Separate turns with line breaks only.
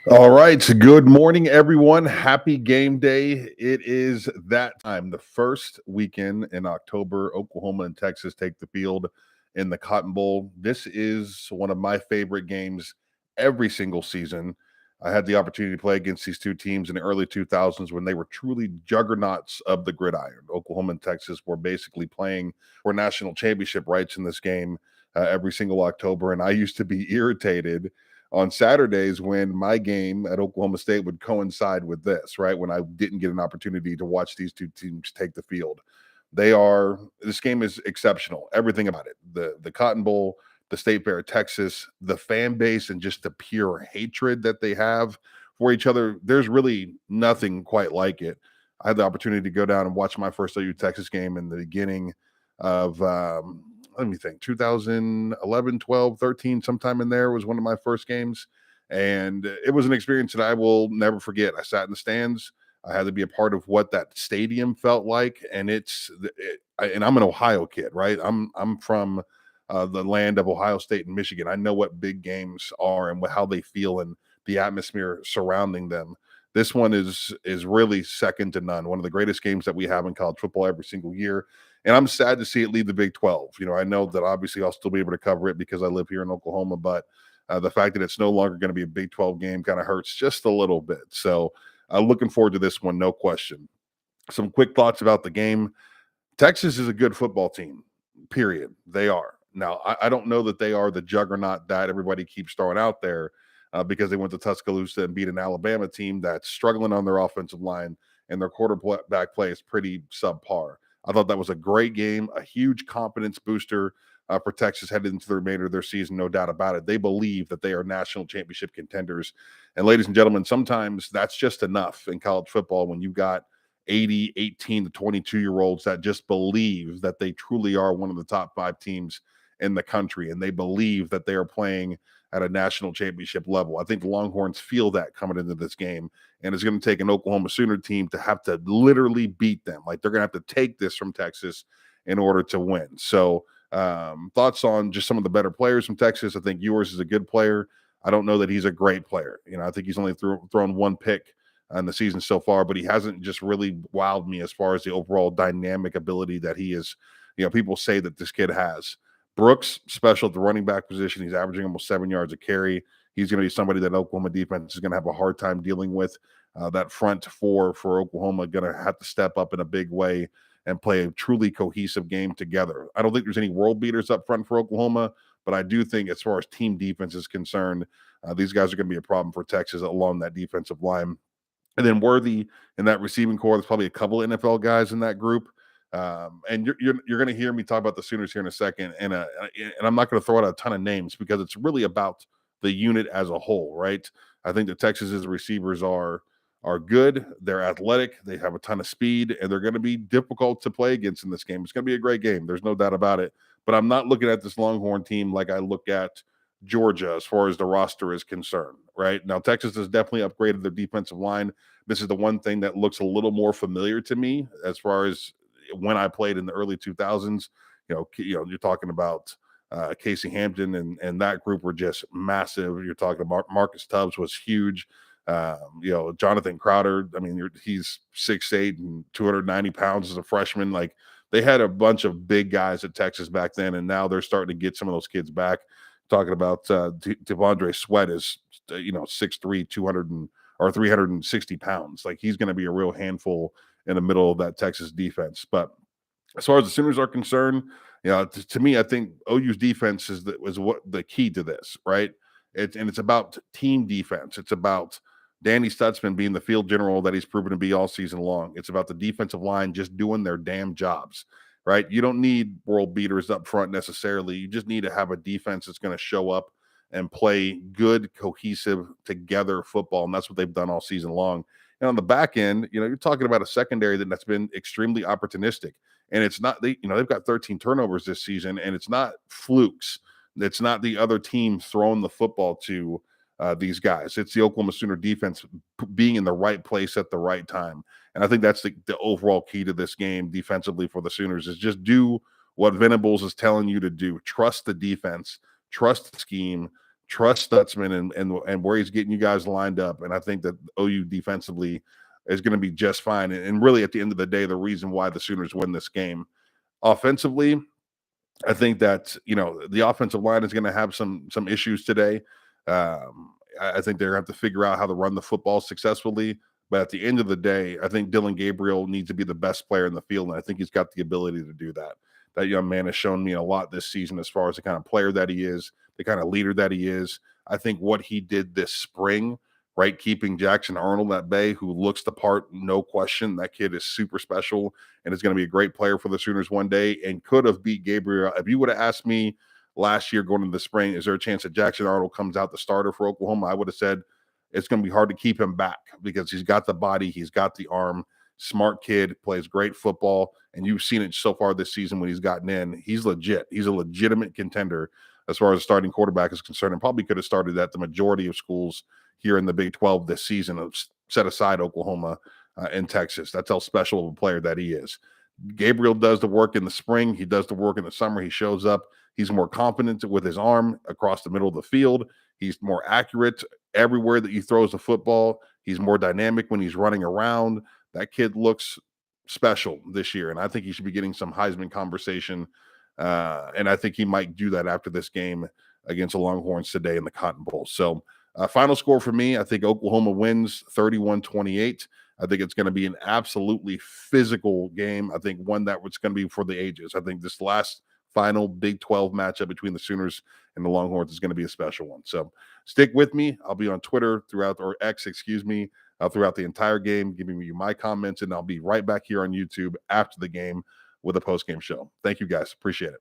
All right. Good morning, everyone. Happy game day. It is that time. The first weekend in October, Oklahoma and Texas take the field in the Cotton Bowl. This is one of my favorite games every single season. I had the opportunity to play against these two teams in the early 2000s when they were truly juggernauts of the gridiron. Oklahoma and Texas were basically playing for national championship rights in this game every single October. And I used to be irritated on Saturdays when my game at Oklahoma State would coincide with this, right? When I didn't get an opportunity to watch these two teams take the field. This game is exceptional. Everything about it. The Cotton Bowl, the State Fair of Texas, the fan base, and just the pure hatred that they have for each other. There's really nothing quite like it. I had the opportunity to go down and watch my first OU Texas game in the beginning of let me think 2011, 12, 13, sometime in there was one of my first games. And it was an experience that I will never forget. I sat in the stands. I had to be a part of what that stadium felt like. And and I'm an Ohio kid, right? I'm from the land of Ohio State and Michigan. I know what big games are and how they feel and the atmosphere surrounding them. This one is really second to none. One of the greatest games that we have in college football every single year. And I'm sad to see it leave the Big 12. I know that obviously I'll still be able to cover it because I live here in Oklahoma, but the fact that it's no longer going to be a Big 12 game kind of hurts just a little bit. So looking forward to this one, no question. Some quick thoughts about the game. Texas is a good football team, period. They are. Now, I don't know that they are the juggernaut that everybody keeps throwing out there because they went to Tuscaloosa and beat an Alabama team that's struggling on their offensive line, and their quarterback play is pretty subpar. I thought that was a great game, a huge confidence booster for Texas headed into the remainder of their season, no doubt about it. They believe that they are national championship contenders. And ladies and gentlemen, sometimes that's just enough in college football when you've got 80, 18 to 22-year-olds that just believe that they truly are one of the top five teams in the country, and they believe that they are playing at a national championship level. I think the Longhorns feel that coming into this game, and it's going to take an Oklahoma Sooner team to have to literally beat them. Like, they're going to have to take this from Texas in order to win. So thoughts on just some of the better players from Texas. I think Ewers is a good player. I don't know that he's a great player. I think he's only thrown one pick in the season so far, but he hasn't just really wowed me as far as the overall dynamic ability that he is. People say that this kid has. Brooks, special at the running back position. He's averaging almost 7 yards a carry. He's going to be somebody that Oklahoma defense is going to have a hard time dealing with. That front four for Oklahoma going to have to step up in a big way and play a truly cohesive game together. I don't think there's any world beaters up front for Oklahoma, but I do think as far as team defense is concerned, these guys are going to be a problem for Texas along that defensive line. And then Worthy in that receiving core, there's probably a couple of NFL guys in that group. And you're going to hear me talk about the Sooners here in a second, and I'm not going to throw out a ton of names because it's really about the unit as a whole, right? I think that Texas's receivers are good. They're athletic. They have a ton of speed, and they're going to be difficult to play against in this game. It's going to be a great game. There's no doubt about it. But I'm not looking at this Longhorn team like I look at Georgia as far as the roster is concerned, right? Now, Texas has definitely upgraded their defensive line. This is the one thing that looks a little more familiar to me as far as when I played in the early 2000s. You're talking about Casey Hampton and that group were just massive. You're talking about Marcus Tubbs was huge. Jonathan Crowder, I mean, he's 6'8" and 290 pounds as a freshman. Like, they had a bunch of big guys at Texas back then, and now they're starting to get some of those kids back. Talking about Devondre Sweat is 6'3", 360 pounds. Like, he's going to be a real handful in the middle of that Texas defense. But as far as the Sooners are concerned, to me, I think OU's defense is what the key to this, right? It's about team defense. It's about Danny Stutzman being the field general that he's proven to be all season long. It's about the defensive line just doing their damn jobs, right? You don't need world beaters up front necessarily. You just need to have a defense that's going to show up and play good, cohesive, together football, and that's what they've done all season long. And on the back end, you're talking about a secondary that's been extremely opportunistic. And it's not they've got 13 turnovers this season, and it's not flukes. It's not the other team throwing the football to these guys. It's the Oklahoma Sooner defense being in the right place at the right time. And I think that's the overall key to this game defensively for the Sooners is just do what Venables is telling you to do. Trust the defense, trust the scheme, trust Stutzman and where he's getting you guys lined up. And I think that OU defensively is going to be just fine. And really, at the end of the day, the reason why the Sooners win this game offensively, I think that the offensive line is going to have some issues today. I think they're going to have to figure out how to run the football successfully. But at the end of the day, I think Dylan Gabriel needs to be the best player in the field, and I think he's got the ability to do that. That young man has shown me a lot this season as far as the kind of player that he is, the kind of leader that he is. I think what he did this spring, right, keeping Jackson Arnold at bay, who looks the part, no question. That kid is super special and is going to be a great player for the Sooners one day and could have beat Gabriel. If you would have asked me last year going into the spring, is there a chance that Jackson Arnold comes out the starter for Oklahoma? I would have said it's going to be hard to keep him back because he's got the body, he's got the arm, smart kid, plays great football, and you've seen it so far this season when he's gotten in. He's legit. He's a legitimate contender as far as starting quarterback is concerned, and probably could have started at the majority of schools here in the Big 12 this season, set aside Oklahoma and Texas. That's how special of a player that he is. Gabriel does the work in the spring. He does the work in the summer. He shows up. He's more confident with his arm across the middle of the field. He's more accurate everywhere that he throws the football. He's more dynamic when he's running around. That kid looks special this year, and I think he should be getting some Heisman conversation. And I think he might do that after this game against the Longhorns today in the Cotton Bowl. So final score for me, I think Oklahoma wins 31-28. I think it's going to be an absolutely physical game. I think one that was going to be for the ages. I think this last final Big 12 matchup between the Sooners and the Longhorns is going to be a special one. So stick with me. I'll be on Twitter throughout the entire game, giving you my comments, and I'll be right back here on YouTube after the game with a post-game show. Thank you, guys. Appreciate it.